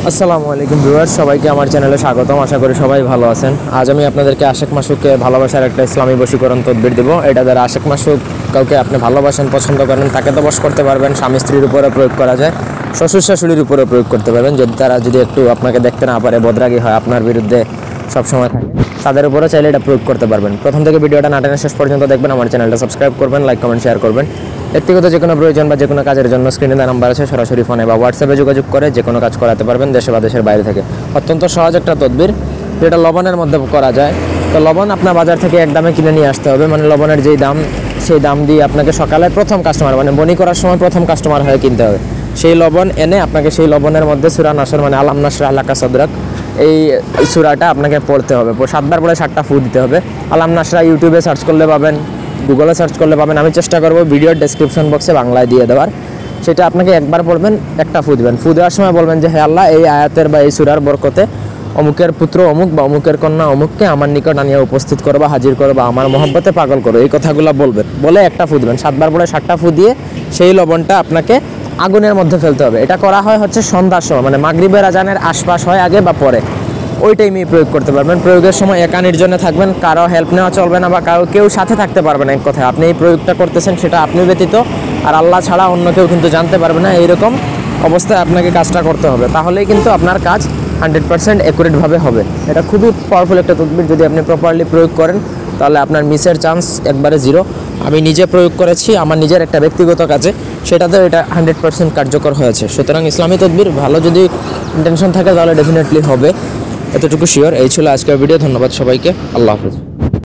আসসালামু আলাইকুম ভিউয়ার্স, সবাইকে আমার চ্যানেলে স্বাগতম। আশা করি সবাই ভালো আছেন। আজ আমি আপনাদেরকে আশেক মাসুককে ভালোবাসার একটা ইসলামী বশীকরণ তদবির দেব। এটা দ্বারা আশেক মাসুক কাউকে আপনি ভালোবাসেন, পছন্দ করেন, তাকে তো বশ করতে পারবেন। স্বামী স্ত্রীর উপরে প্রয়োগ করা যায়, শ্বশুর শাশুড়ির উপরে প্রয়োগ করতে পারবেন। যদি তারা একটু আপনাকে দেখতে না পারে, বদরাগী হয়, আপনার বিরুদ্ধে সবসময় থাকে, তাদের উপরে চাইলে এটা প্রয়োগ করতে পারবেন। প্রথম থেকে ভিডিওটা না টেনে শেষ পর্যন্ত দেখবেন। আমার চ্যানেলটা সাবস্ক্রাইব করবেন, লাইক কমেন্ট শেয়ার করবেন। ব্যক্তিগত যে কোনো প্রয়োজন বা যে কোনো কাজের জন্য স্ক্রিনে দেওয়া নাম্বার আছে, সরাসরি ফোনে বা হোয়াটসঅ্যাপে যোগাযোগ করে যে কোনো কাজ করাতে পারবেন, দেশে বা দেশের বাইরে থেকে। অত্যন্ত সহজ একটা তদবির, যেটা লবণের মধ্যে করা যায়। তো লবণ আপনার বাজার থেকে এক দামে কিনে নিয়ে আসতে হবে, মানে লবণের যেই দাম সেই দাম দিয়ে আপনাকে সকালে প্রথম কাস্টমার, মানে বনি করার সময় প্রথম কাস্টমার হয়ে কিনতে হবে। সেই লবণ এনে আপনাকে সেই লবণের মধ্যে সূরা নাসর, মানে আলাম নাসর আলাকা সদরাক, এই সূরাটা আপনাকে পড়তে হবে। 7বার পরে 7টা ফু দিতে হবে। আলাম নাসরা ইউটিউবে সার্চ করলে পাবেন, গুগলে সার্চ করলে পাবেন। আমি চেষ্টা করব ভিডিওর ডেসক্রিপশন বক্সে বাংলায় দিয়ে দেওয়ার। সেটা আপনাকে একবার পড়বেন, একটা ফু দিবেন। ফু দেওয়ার সময় বলবেন যে, হে আল্লাহ, এই আয়াতের বা এই সূরার বরকতে অমুকের পুত্র অমুক বা অমুকের কন্যা অমুককে আমার নিকট আনিয়া উপস্থিত করো বা হাজির করো বা আমার মহব্বতে পাগল করো। এই কথাগুলো বলবেন, বলে একটা ফু দিবেন। 7বার পরে 7টা ফু দিয়ে সেই লবণটা আপনাকে আগুনের মধ্যে ফেলতে হবে। এটা করা হয় সন্ধ্যার সময়, মানে মাগরিবের আজানের আশপাশ হয়, আগে বা পরে, ওই টাইমেই প্রয়োগ করতে পারবেন। প্রয়োগের সময় একা নির্জনে থাকবেন, কারো হেল্প নেওয়া চলবে না বা কেউ সাথে থাকতে পারবে না। এক কথায় আপনি এই প্রয়োগটা করতেছেন, সেটা আপনি ব্যতীত আর আল্লাহ ছাড়া অন্য কেউ কিন্তু জানতে পারবে না। এইরকম অবস্থায় আপনাকে কাজটা করতে হবে, তাহলেই কিন্তু আপনার কাজ 100% অ্যাকুরেটভাবে হবে। এটা খুবই পাওয়ারফুল একটা তদবির। যদি আপনি প্রপারলি প্রয়োগ করেন, তাহলে আপনার মিসের চান্স একবারে জিরো। আমি নিজে প্রয়োগ করেছি আমার নিজের একটা ব্যক্তিগত কাজে, সেটাতেও এটা 100% কার্যকর হয়েছে। সুতরাং ইসলামী তদবির ভালো যদি ইন্টেনশন থাকে, তাহলে ডেফিনেটলি হবে, এতটুকু শিওর। এই ছিল আজকের ভিডিও। ধন্যবাদ সবাইকে। আল্লাহ হাফেজ।